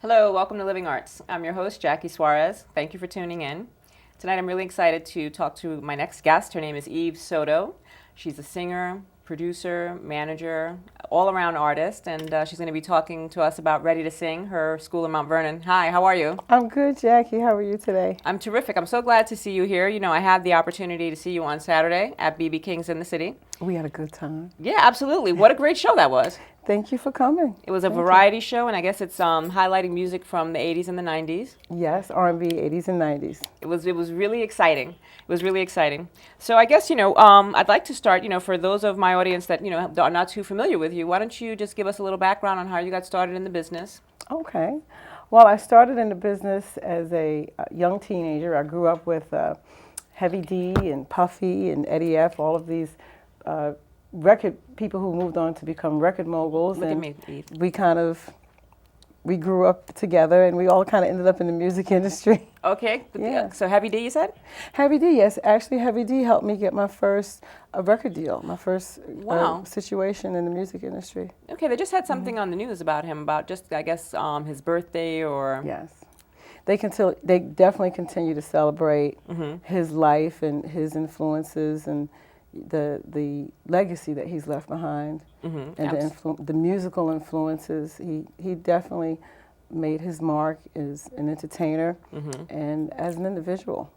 Hello, welcome to Living Arts. I'm your host, Jackie Suarez. Thank you for tuning in. Tonight I'm really excited to talk to my next guest. Her name is Eve Soto. She's a singer, producer, manager, all-around artist, and she's going to be talking to us about Ready to Sing, her school in Mount Vernon. Hi, how are you? I'm good, Jackie. How are you today? I'm terrific. I'm so glad to see you here. You know, I had the opportunity to see you on Saturday at BB King's in the city. We had a good time. Yeah, absolutely. What a great show that was. Thank you for coming. It was a Thank variety show, and I guess it's highlighting music from the 80s and the 90s. Yes, R&B, 80s and 90s. It was really exciting. It was really exciting. So I guess, I'd like to start, for those of my audience that, are not too familiar with you, why don't you just give us a little background on how you got started in the business? Okay. Well, I started in the business as a young teenager. I grew up with Heavy D and Puffy and Eddie F., all of these record people who moved on to become record moguls. Look and at me, Eve. we grew up together, and we all kind of ended up in the music industry. Okay. Yeah. So Heavy D, you said? Heavy D, yes. Actually, Heavy D helped me get my first record deal, my first Wow. situation in the music industry. Okay, they just had something on the news about him, about just, I guess, his birthday or... Yes. They definitely continue to celebrate his life and his influences and the legacy that he's left behind, and the musical influences. He definitely made his mark as an entertainer and as an individual.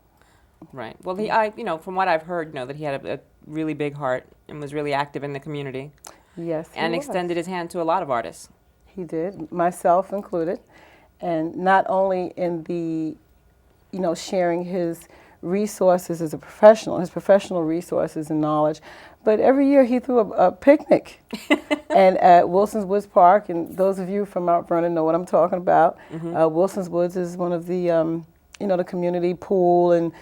Right. Well, from what I've heard, that he had a really big heart and was really active in the community. Yes, and extended his hand to a lot of artists. He did, myself included, and not only in the, sharing his resources as a professional, his professional resources and knowledge, but every year he threw a picnic and at Wilson's Woods Park, and those of you from Mount Vernon know what I'm talking about. Wilson's Woods is one of the the community pool and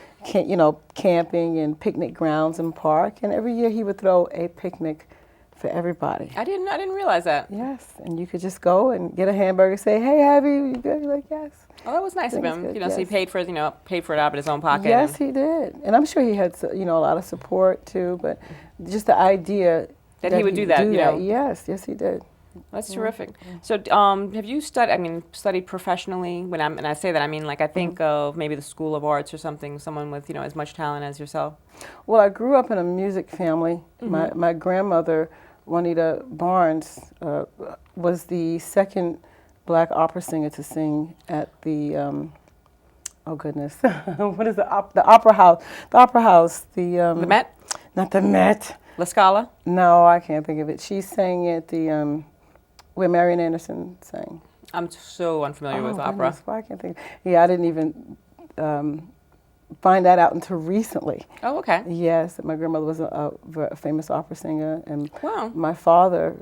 camping and picnic grounds and park, and every year he would throw a picnic for everybody. I didn't realize that. Yes, and you could just go and get a hamburger, say, "Hey, Abby, you good?" You're like, "Yes." Oh, that was nice of him. Good, So yes. he paid for it out of his own pocket. Yes, he did, and I'm sure he had a lot of support too. But just the idea that he would do that. Yes, he did. That's terrific. So, have you studied professionally? When I say that, I mean, like, I think of maybe the School of Arts or something. Someone with as much talent as yourself. Well, I grew up in a music family. My grandmother, Juanita Barnes, was the second Black opera singer to sing at the what is the opera house? The opera house. The Met? Not the Met. La Scala? No, I can't think of it. She sang at the where Marian Anderson sang. I'm so unfamiliar with opera. Goodness, why I can't think. Yeah, I didn't even find that out until recently. Oh, okay. Yes, my grandmother was a famous opera singer, and Wow. my father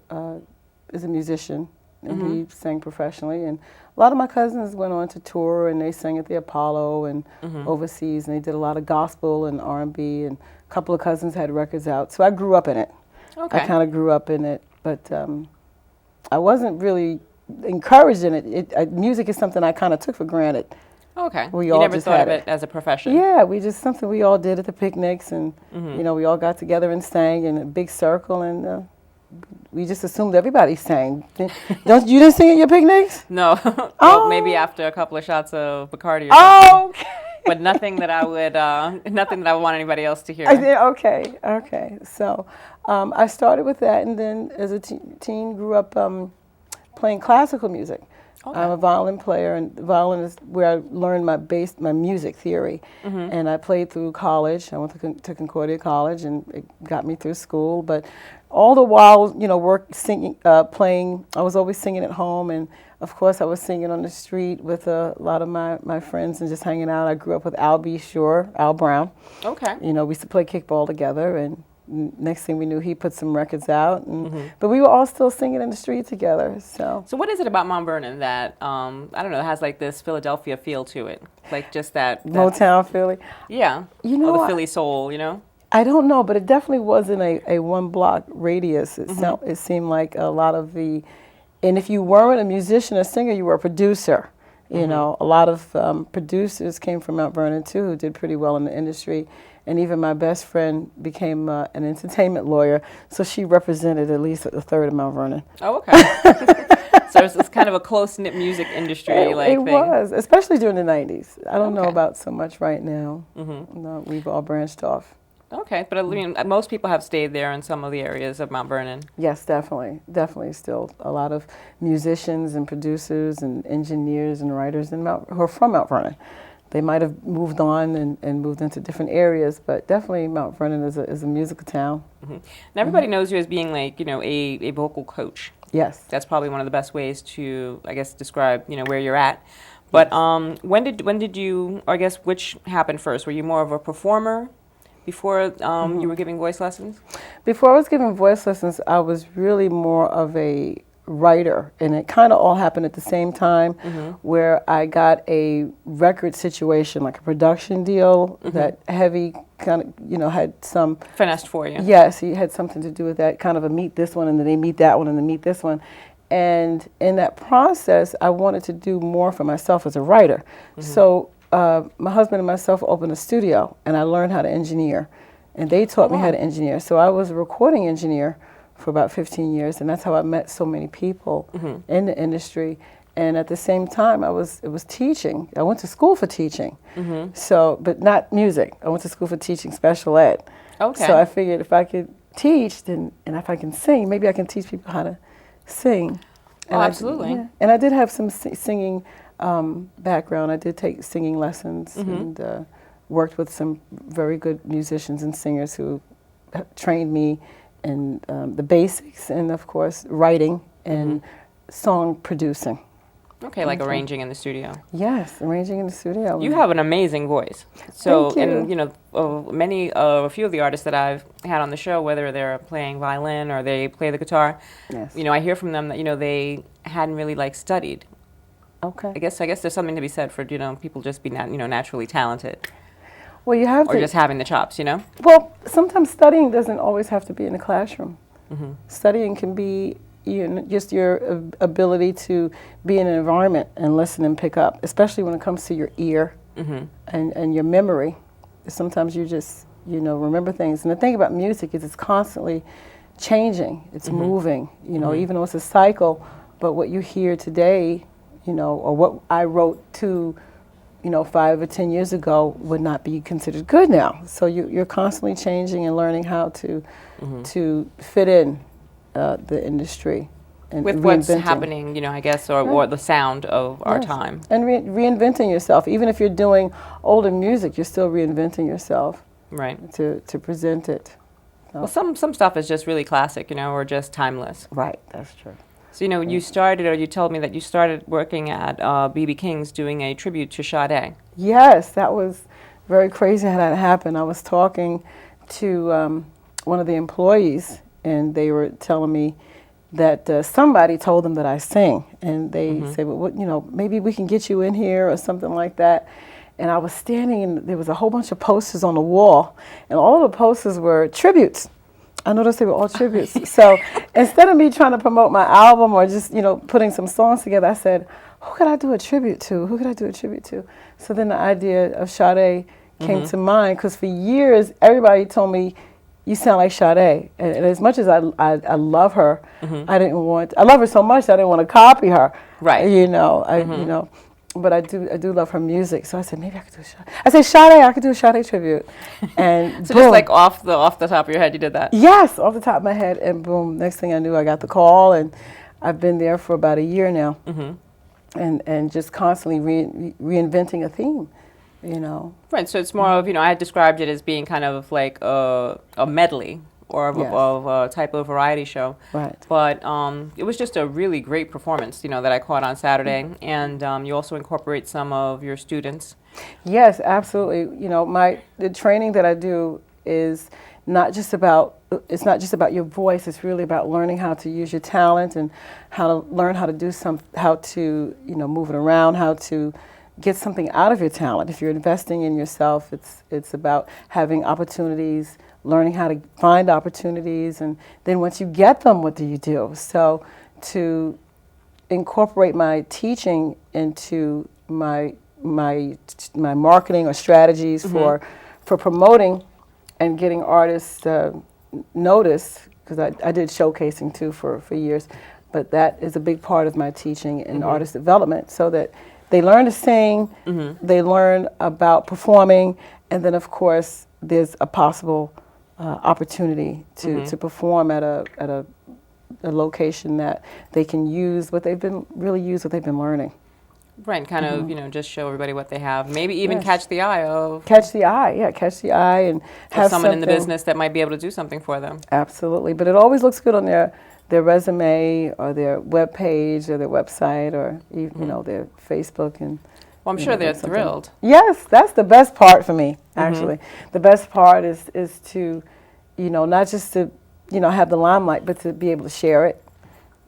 is a musician, and he sang professionally. And a lot of my cousins went on to tour, and they sang at the Apollo and overseas, and they did a lot of gospel and R&B, and a couple of cousins had records out. So I grew up in it. Okay. I kind of grew up in it, but I wasn't really encouraged in it. Music is something I kind of took for granted. Okay. We You all never just thought had of it as a profession. Yeah, something we all did at the picnics, and we all got together and sang in a big circle, and we just assumed everybody sang. You didn't sing at your picnics? No. Oh. Well, maybe after a couple of shots of Bacardi or something. Oh, okay. But nothing that I would want anybody else to hear. Okay. So I started with that, and then as a teen grew up playing classical music. Okay. I'm a violin player, and violin is where I learned my music theory. And I played through college. I went to Concordia College, and it got me through school. But all the while, playing, I was always singing at home, and of course I was singing on the street with a lot of my friends and just hanging out. I grew up with Al Brown. Okay. We used to play kickball together, and next thing we knew, he put some records out, but we were all still singing in the street together. So what is it about Mount Vernon that I don't know, has like this Philadelphia feel to it, like just that Motown Philly? Yeah, or the Philly soul, I don't know, but it definitely wasn't a one block radius. It seemed like a lot of and if you weren't a musician or singer, you were a producer. A lot of producers came from Mount Vernon too, who did pretty well in the industry. And even my best friend became an entertainment lawyer, so she represented at least a third of Mount Vernon. Oh, okay. So it's kind of a close-knit music industry It thing. was, especially during the 90s. I don't know Okay. about so much right now. No, we've all branched off. Okay, but I mean, most people have stayed there in some of the areas of Mount Vernon. Yes, definitely. Definitely still a lot of musicians and producers and engineers and writers who are from Mount Vernon. They might have moved on and moved into different areas, but definitely Mount Vernon is a musical town. And everybody knows you as being like, a vocal coach. Yes. That's probably one of the best ways to, I guess, describe, where you're at. But when did you, or I guess, which happened first? Were you more of a performer before you were giving voice lessons? Before I was giving voice lessons, I was really more of a writer, and it kind of all happened at the same time, where I got a record situation, like a production deal that heavy kind of, had some Finessed for you. Yes, he had something to do with that, kind of a meet this one and then they meet that one and then meet this one. And in that process, I wanted to do more for myself as a writer. So my husband and myself opened a studio, and I learned how to engineer. And they taught me how to engineer. So I was a recording engineer for about 15 years, and that's how I met so many people in the industry. And at the same time, it was teaching. I went to school for teaching, so, but not music. I went to school for teaching special ed. Okay. So I figured if I could teach, and if I can sing, maybe I can teach people how to sing. Oh, absolutely. And I did have some singing background. I did take singing lessons and worked with some very good musicians and singers who trained me in the basics, and of course writing and song producing. Okay, like arranging in the studio. Yes, arranging in the studio. You have an amazing voice. So, Thank you. and a few of the artists that I've had on the show, whether they're playing violin or they play the guitar, Yes. I hear from them that they hadn't really studied. Okay. I guess there's something to be said for people just be naturally talented, Well, you have or to. just having the chops. Well, sometimes studying doesn't always have to be in the classroom. Studying can be just your ability to be in an environment and listen and pick up, especially when it comes to your ear and your memory. Sometimes you just, remember things. And the thing about music is it's constantly changing. It's moving, even though it's a cycle. But what you hear today, or what I wrote 5 or 10 years ago would not be considered good now. So you're constantly changing and learning how to fit in the industry. And With what's reinventing. happening, I guess, or the sound of our Yes. time. And reinventing yourself. Even if you're doing older music, you're still reinventing yourself Right. to present it. Well, some stuff is just really classic, or just timeless. Right, that's true. So, you started, or you told me that you started working at B.B. King's doing a tribute to Sade. Yes, that was very crazy how that happened. I was talking to one of the employees, and they were telling me that somebody told them that I sing, and they said, well, maybe we can get you in here or something like that. And I was standing, and there was a whole bunch of posters on the wall, and all of the posters were tributes. I noticed they were all tributes. So instead of me trying to promote my album or just, putting some songs together, I said, who could I do a tribute to? Who could I do a tribute to? So then the idea of Sade came to mind, because for years, everybody told me, you sound like Sade. And as much as I love her, I love her so much I didn't want to copy her. Right. But I do love her music. So I said, maybe I could do a Sade. I said, Sade, I could do a Sade tribute. And So boom. just like off the top of your head, you did that? Yes, off the top of my head, and boom, next thing I knew, I got the call, and I've been there for about a year now, and just constantly reinventing a theme, Right, so it's more of, I had described it as being kind of like a medley or Yes. of a type of variety show. Right. But it was just a really great performance, that I caught on Saturday. And you also incorporate some of your students. Yes, absolutely. The training that I do is not just about your voice. It's really about learning how to use your talent and how to learn how to move it around, how to get something out of your talent. If you're investing in yourself, it's about having opportunities, learning how to find opportunities, and then once you get them, what do you do? So to incorporate my teaching into my marketing or strategies for promoting and getting artists noticed, because I did showcasing too for years. but that is a big part of my teaching and artist development, so that they learn to sing, they learn about performing, and then of course there's a possible opportunity to perform at a location that they can use what they've been learning. Right, kind of, just show everybody what they have. Maybe even catch the eye of... Catch the eye, and have someone in the something- business that might be able to do something for them. Absolutely, but it always looks good on their resume or their web page or their website or even, their Facebook. And Well, I'm sure they're thrilled. Yes, that's the best part for me, actually. The best part is to, not just to, have the limelight, but to be able to share it.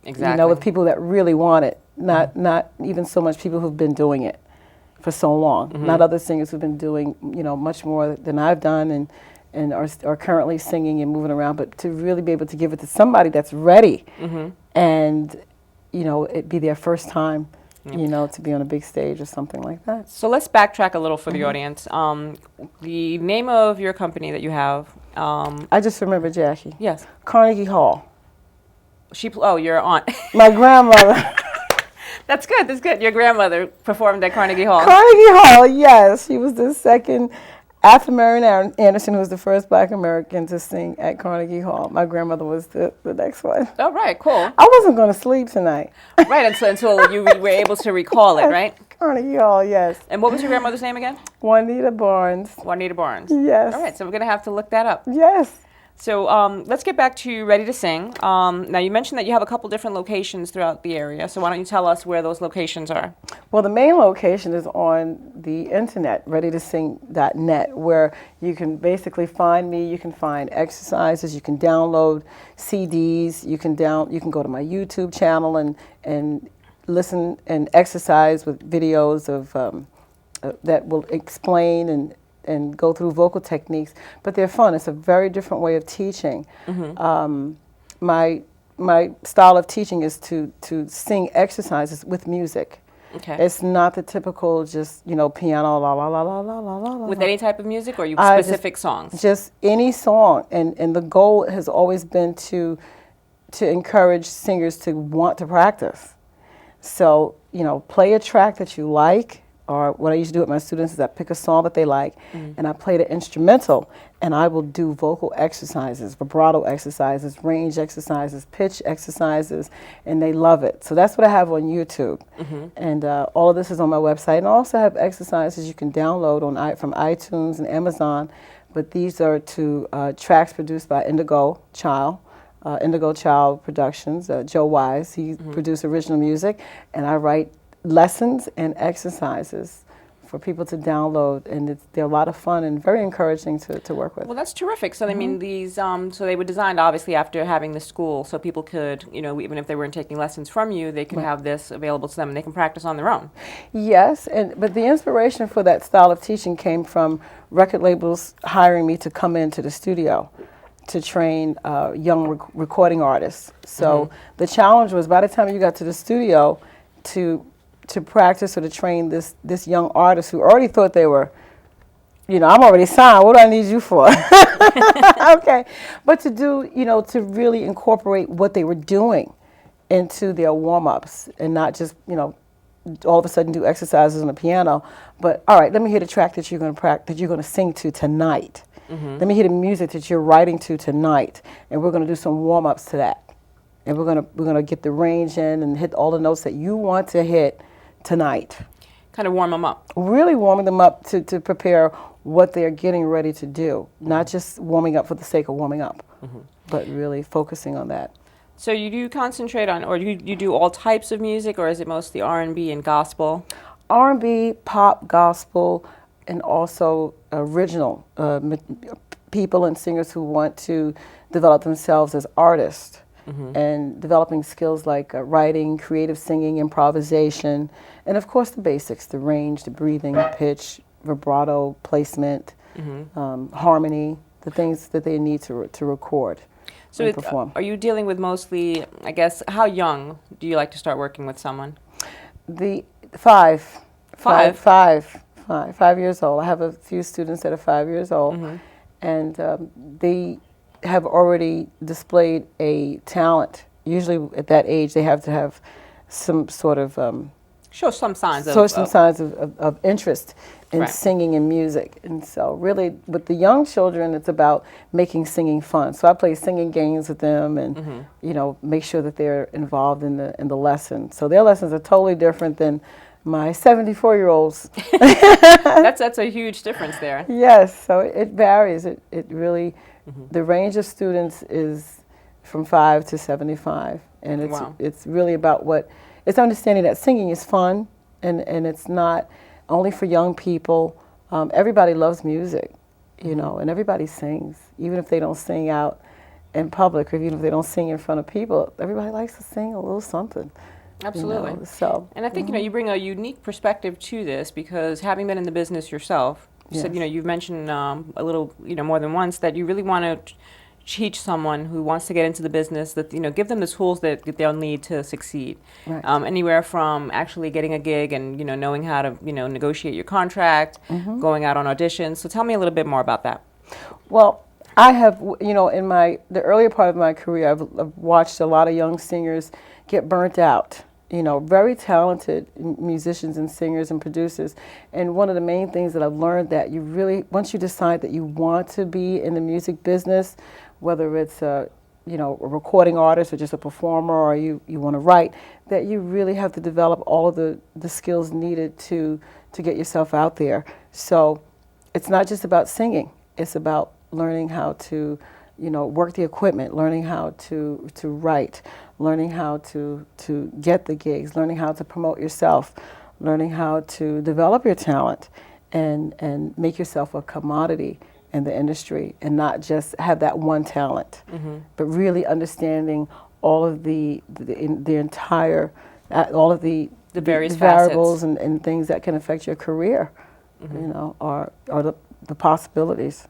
Exactly. With people that really want it. Not even so much people who've been doing it for so long. Not other singers who've been doing, much more than I've done and are currently singing and moving around, but to really be able to give it to somebody that's ready and, it be their first time, to be on a big stage or something like that. So let's backtrack a little for the audience. The name of your company that you have. I just remember, Jackie. Yes. Carnegie Hall. Your aunt. My grandmother. That's good. Your grandmother performed at Carnegie Hall. Carnegie Hall, yes. She was the second, after Marian Anderson, who was the first Black American to sing at Carnegie Hall. My grandmother was the next one. Oh, right, cool. I wasn't going to sleep tonight. Right, until you were able to recall it, right? Carnegie Hall, yes. And what was your grandmother's name again? Juanita Barnes. Juanita Barnes. Yes. All right, so we're going to have to look that up. Yes. So let's get back to Ready to Sing. Now, you mentioned that you have a couple different locations throughout the area, so why don't you tell us where those locations are? Well, the main location is on the internet, readytosing.net, where you can basically find me. You can find exercises. You can download CDs. You can go to my YouTube channel and listen and exercise with videos of that will explain and go through vocal techniques, but they're fun. It's a very different way of teaching. My style of teaching is to sing exercises with music. Okay. It's not the typical just, piano, la, la, la, la, la, la, la. With any type of music or specific songs? Just any song. And the goal has always been to encourage singers to want to practice. So, play a track that you like. Or what I used to do with my students is I pick a song that they like, and I play the instrumental, and I will do vocal exercises, vibrato exercises, range exercises, pitch exercises, and they love it. So that's what I have on YouTube. And all of this is on my website. And I also have exercises you can download from iTunes and Amazon, but these are tracks produced by Indigo Child Productions, Joe Wise. He produced original music, and I write lessons and exercises for people to download, and they're a lot of fun and very encouraging to work with. Well, that's terrific. So I mean, these so they were designed obviously after having the school, so people could, even if they weren't taking lessons from you, they could have this available to them and they can practice on their own. Yes, but the inspiration for that style of teaching came from record labels hiring me to come into the studio to train young recording artists. So the challenge was, by the time you got to the studio, to practice or to train this young artist who already thought they were, I'm already signed, what do I need you for? Okay. But to do, to really incorporate what they were doing into their warm-ups and not just, all of a sudden do exercises on the piano, but all right, let me hear the track that you're going to practice, that you're going to sing to tonight. Let me hear the music that you're writing to tonight, and we're going to do some warm-ups to that. And we're gonna get the range in and hit all the notes that you want to hit tonight. Kind of warm them up. Really warming them up to prepare what they're getting ready to do. Not just warming up for the sake of warming up, but really focusing on that. So you do concentrate on, or you do all types of music, or is it mostly R&B and gospel? R&B, pop, gospel, and also original people and singers who want to develop themselves as artists. And developing skills like writing, creative singing, improvisation, and of course the basics, the range, the breathing, pitch, vibrato, placement, harmony, the things that they need to record and perform. Are you dealing with mostly, I guess, how young do you like to start working with someone? The 5 years old. I have a few students that are 5 years old, and they have already displayed a talent, usually at that age they have to have some sort of Show some signs of interest in Right. singing and music. And so really with the young children, it's about making singing fun. So I play singing games with them and, you know, make sure that they're involved in the lesson. So their lessons are totally different than my 74-year-olds. That's a huge difference there. Yes, so it varies. It really, the range of students is from 5 to 75. And Wow. it's really about it's understanding that singing is fun and it's not only for young people. Everybody loves music, you know, and everybody sings. Even if they don't sing out in public or even if they don't sing in front of people, everybody likes to sing a little something. Absolutely. You know, so, And I think, you know, you bring a unique perspective to this because having been in the business yourself, you said, Yes. you know, you've mentioned a little, you know, more than once that you really want to teach someone who wants to get into the business that, you know, give them the tools that they'll need to succeed. Right. Anywhere from actually getting a gig and, you know, knowing how to, you know, negotiate your contract, going out on auditions. So tell me a little bit more about that. Well, I have, you know, in the earlier part of my career, I've watched a lot of young singers get burnt out. You know, very talented musicians and singers and producers. And one of the main things that I've learned that you really, once you decide that you want to be in the music business, whether it's a, you know, a recording artist or just a performer or you want to write, that you really have to develop all of the skills needed to get yourself out there. So it's not just about singing. It's about learning how to, you know, work the equipment, learning how to write, learning how to get the gigs, learning how to promote yourself, learning how to develop your talent and make yourself a commodity in the industry and not just have that one talent, but really understanding all of the entire, all of the various variables and things that can affect your career, you know, are the possibilities.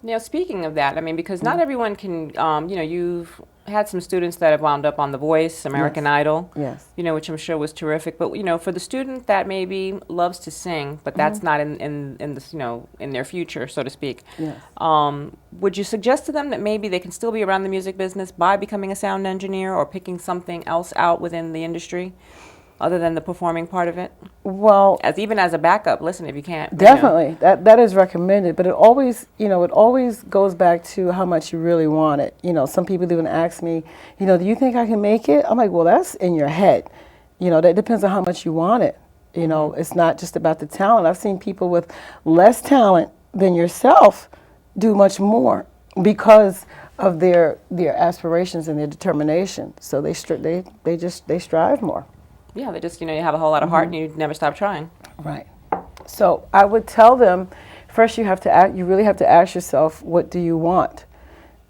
Now, speaking of that, I mean, because not everyone can, you know, you've had some students that have wound up on The Voice, American Idol, Yes. you know, which I'm sure was terrific. But, you know, for the student that maybe loves to sing, but that's not in this, you know, in their future, so to speak, Yes. would you suggest to them that maybe they can still be around the music business by becoming a sound engineer or picking something else out within the industry? Other than the performing part of it? Well, Even as a backup, listen, if you can't. definitely, that is recommended, but it always goes back to how much you really want it. You know, some people even ask me, you know, do you think I can make it? I'm like, well, that's in your head. You know, that depends on how much you want it. You know, it's not just about the talent. I've seen people with less talent than yourself do much more because of their aspirations and their determination. So they strive more. Yeah, they just, you know, you have a whole lot of heart and you never stop trying. Right. So I would tell them, first you really have to ask yourself, what do you want?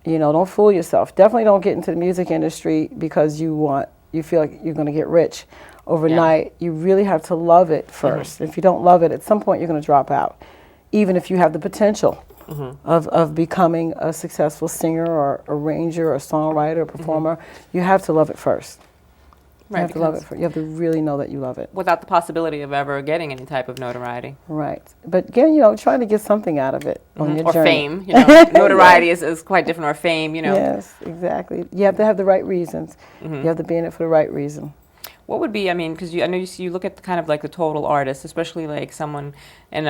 You know, don't fool yourself. Definitely don't get into the music industry because you feel like you're going to get rich overnight. You really have to love it first. If you don't love it, at some point you're going to drop out, even if you have the potential of becoming a successful singer or arranger or songwriter or performer. You have to love it first. Right, you have to love it. You have to really know that you love it. Without the possibility of ever getting any type of notoriety. Right. But again, you know, trying to get something out of it on your or journey. fame. You know, notoriety is quite different, or fame, you know. Yes, exactly. You have to have the right reasons. You have to be in it for the right reason. What would be, I mean, because I know you look at the kind of like the total artist, especially like someone, and,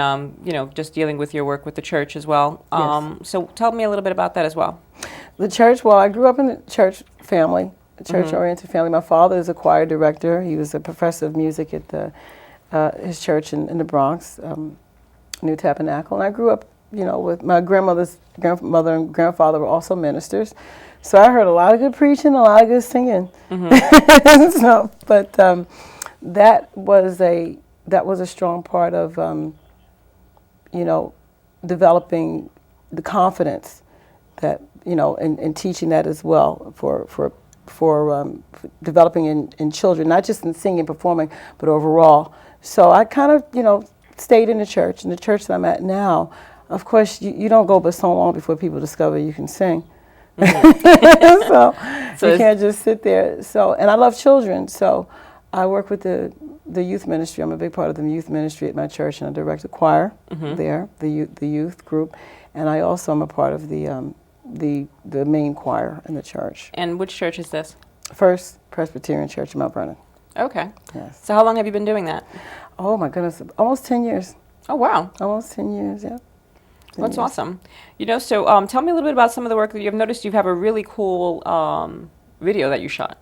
you know, just dealing with your work with the church as well. Yes. So tell me a little bit about that as well. The church, well, I grew up in a church family. Church-oriented family. My father is a choir director. He was a professor of music at his church in the Bronx, New Tabernacle. And I grew up, you know, with my grandmother and grandfather were also ministers. So I heard a lot of good preaching, a lot of good singing. So, but that was a strong part of, you know, developing the confidence that, you know, and teaching that as well for developing in children, not just in singing and performing, but overall. So I kind of, you know, stayed in the church. In the church that I'm at now, of course, you don't go but so long before people discover you can sing. So you can't just sit there. So, and I love children, so I work with the youth ministry. I'm a big part of the youth ministry at my church, and I direct the choir there, the youth group, and I also am a part of the main choir in the church. And which church is this? First Presbyterian Church in Mount Vernon. Okay. Yes. So how long have you been doing that? Oh my goodness, almost 10 years. Oh, wow. Almost 10 years, yeah. 10 That's years. awesome. So tell me a little bit about some of the work that you've noticed. You have a really cool video that you shot.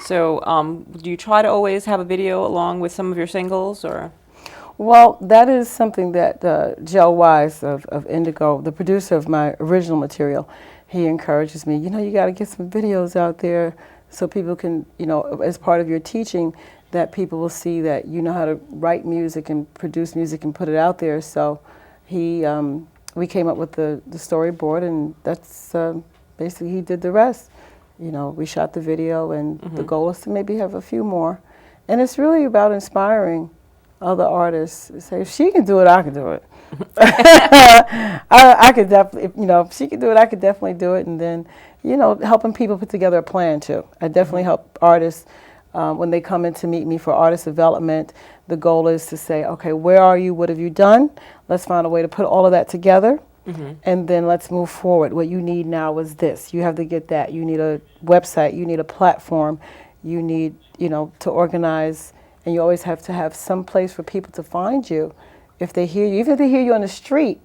So do you try to always have a video along with some of your singles, or? Well, that is something that Joe Wise of Indigo, the producer of my original material, he encourages me. You got to get some videos out there so people can, as part of your teaching, that people will see that you know how to write music and produce music and put it out there. So we came up with the storyboard, and that's basically he did the rest. We shot the video, and the goal is to maybe have a few more. And it's really about inspiring other artists. Say, if she can do it, I can do it. I could definitely, if she can do it, I could definitely do it. And then, helping people put together a plan too. I definitely help artists when they come in to meet me for artist development. The goal is to say, okay, where are you? What have you done? Let's find a way to put all of that together. And then let's move forward. What you need now is this. You have to get that. You need a website. You need a platform. You need, to organize. And you always have to have some place for people to find you. If they hear you, even if they hear you on the street,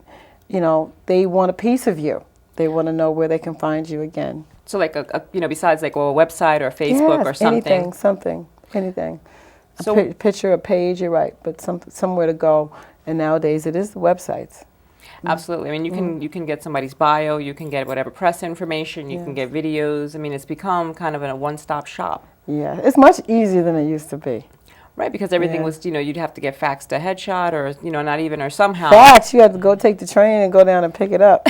they want a piece of you. They want to know where they can find you again. So like besides like a website or Facebook or something. Anything. So A picture, a page, you're right, but somewhere to go. And nowadays it is the websites. Absolutely. I mean, you can get somebody's bio, you can get whatever press information, you can get videos. I mean, it's become kind of a one-stop shop. Yeah, it's much easier than it used to be. Right, because everything was, you'd have to get faxed a headshot or, not even, or somehow. Fax, you had to go take the train and go down and pick it up.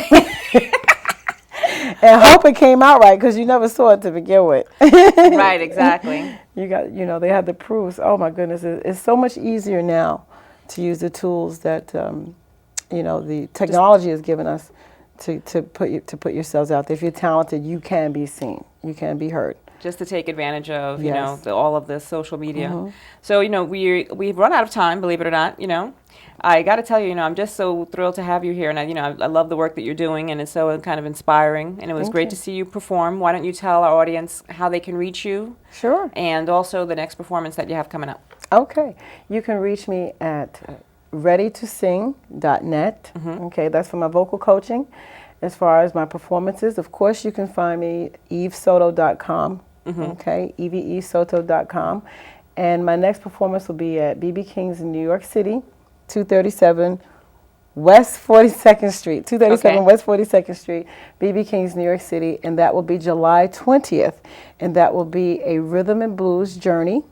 And hope it came out right, because you never saw it to begin with. Right, exactly. You got, they had the proofs. Oh my goodness, it's so much easier now to use the tools that, the technology has given us to put yourselves out there. If you're talented, you can be seen, you can be heard. Just to take advantage of, Yes. all of the social media. So, we've run out of time, believe it or not, I got to tell you, I'm just so thrilled to have you here. And, I love the work that you're doing, and it's so kind of inspiring. And it was Thank great you. to see you perform. Why don't you tell our audience how they can reach you? Sure. And also the next performance that you have coming up. Okay. You can reach me at readytosing.net. Okay, that's for my vocal coaching. As far as my performances, of course, you can find me evesoto.com. Okay, evesoto.com. And my next performance will be at BB King's in New York City, 237 West 42nd Street. 237 Okay. West 42nd Street, BB King's, New York City. And that will be July 20th. And that will be a rhythm and blues journey,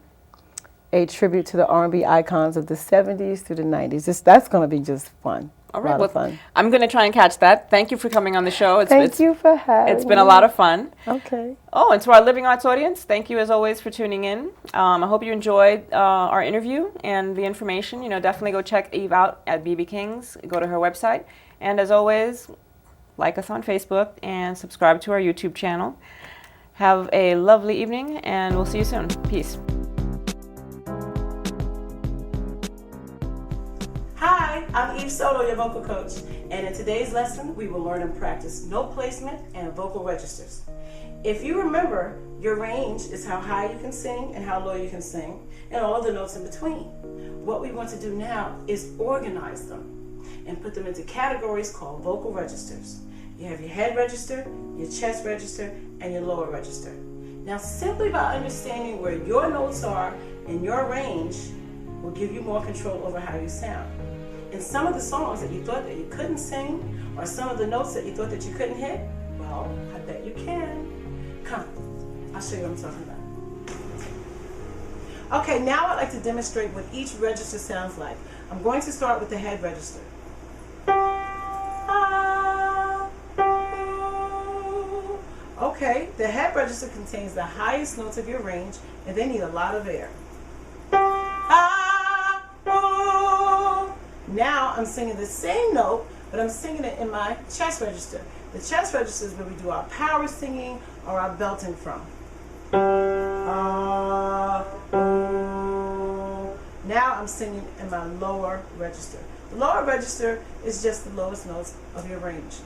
a tribute to the R&B icons of the 70s through the 90s. That's going to be just fun. All A right, lot well, of fun. I'm going to try and catch that. Thank you for coming on the show. Thank you for having me. It's been a lot of fun. Okay. Oh, and to our Living Arts audience, thank you as always for tuning in. I hope you enjoyed our interview and the information. Definitely go check Eve out at BB King's. Go to her website. And as always, like us on Facebook and subscribe to our YouTube channel. Have a lovely evening, and we'll see you soon. Peace. Hi, I'm Eve Soto, your vocal coach, and in today's lesson, we will learn and practice note placement and vocal registers. If you remember, your range is how high you can sing and how low you can sing, and all of the notes in between. What we want to do now is organize them and put them into categories called vocal registers. You have your head register, your chest register, and your lower register. Now, simply by understanding where your notes are in your range will give you more control over how you sound. And some of the songs that you thought that you couldn't sing, or some of the notes that you thought that you couldn't hit, well, I bet you can. Come, I'll show you what I'm talking about. Okay, now I'd like to demonstrate what each register sounds like. I'm going to start with the head register. Okay, the head register contains the highest notes of your range, and they need a lot of air. Now I'm singing the same note, but I'm singing it in my chest register. The chest register is where we do our power singing or our belting from. Now I'm singing in my lower register. The lower register is just the lowest notes of your range.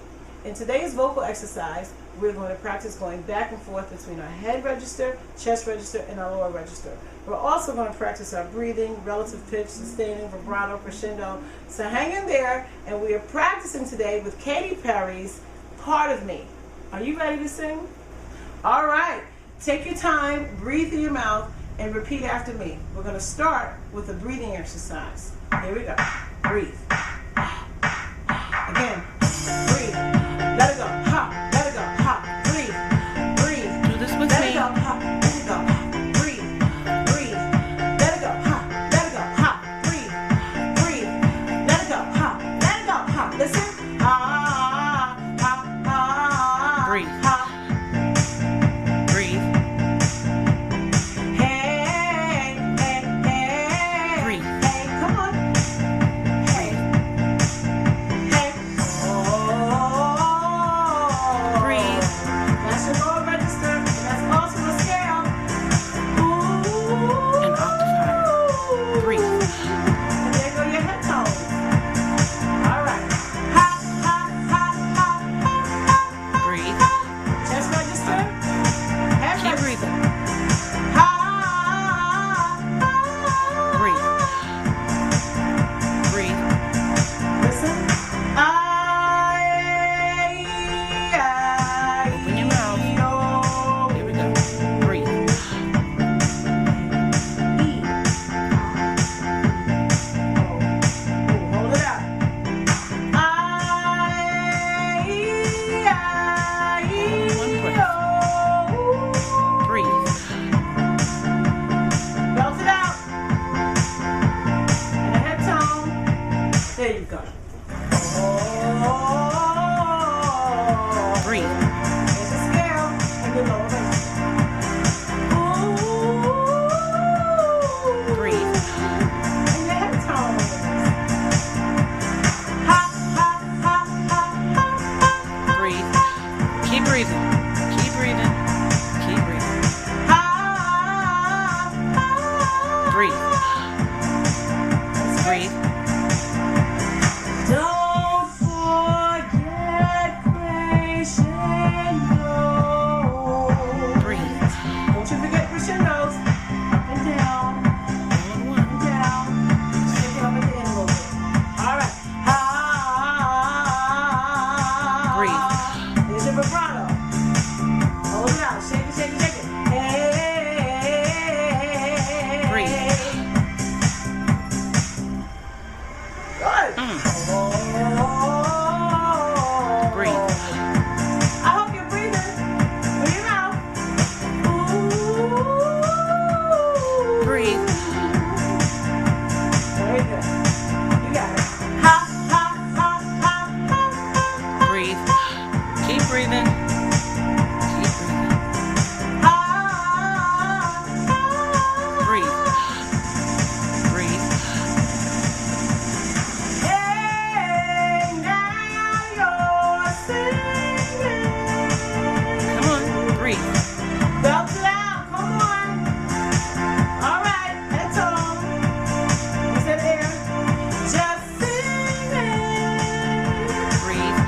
In today's vocal exercise, we're going to practice going back and forth between our head register, chest register, and our lower register. We're also going to practice our breathing, relative pitch, sustaining, vibrato, crescendo. So hang in there, and we are practicing today with Katy Perry's Part of Me. Are you ready to sing? All right. Take your time, breathe through your mouth, and repeat after me. We're going to start with a breathing exercise. Here we go. Breathe. Again. Breathe. Let it go. Ha. Let it go. Ha. Breathe. Breathe. Do this with Let me. it go. Ha. Let it go. Ha. Breathe. Breathe. Let it go. Ha. Let it go. Ha. Breathe. Breathe. Let it go. Ha. Let it go. Ha. Listen. Ha. Ha. Ha. Breathe. Ha. Breathe. Hey. Hey. Hey. Breathe. Hey. Come on. Hey. Hey. Oh. Breathe. That's your lower register. That's also a scale. Ooh. An octave higher. Breathe. And there go your head tones. All right. Ha, ha, ha, ha, ha, ha. Breathe. Chest register. Head Keep register. breathing. Ha, ha. Breathe. Breathe. Listen. Open your mouth. Here we go. Breathe. Hold it out. Breathe. Belt it out. And a head tone. There you go. Oh. Breathe. There's a scale and your lower register. Ooh. Breathe. And your head tone. Ha, ha, ha, ha, ha, ha. Breathe. Keep breathing. Keep breathing. Keep breathing. Ha, ha. Breathe. Breathe. Don't forget crescendo. Breathe. Don't you forget crescendos. Up and down, All in up one. and down. Shake it up at the end a little bit. All right. Ha. Breathe. There's your vibrato. Hold it out. Shake it, shake it, shake it. Hey. Breathe. Good. Oh. Breathe. I hope you're breathing with your mouth. Ooh. Breathe. Very good. You got it. Ha, ha, ha, ha, ha, ha. Breathe. Keep breathing. Keep breathing. Ha, ha. Breathe. Breathe. Hey, now you're singing. Come on. Breathe. Belt it out. Come on. All right. Head tone. You said air. Just singing. Breathe.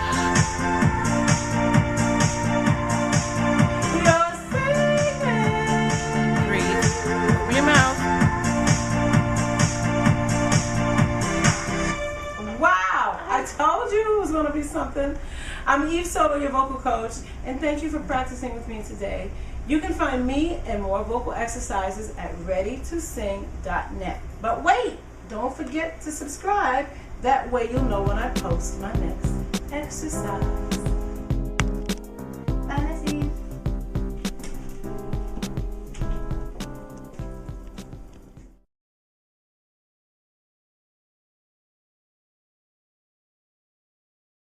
You're singing. Breathe. Open your mouth. Wow, I told you it was going to be something. I'm Eve Soto, your vocal coach, and thank you for practicing with me today. You can find me and more vocal exercises at readytosing.net. But wait, don't forget to subscribe. That way you'll know when I post my next exercise.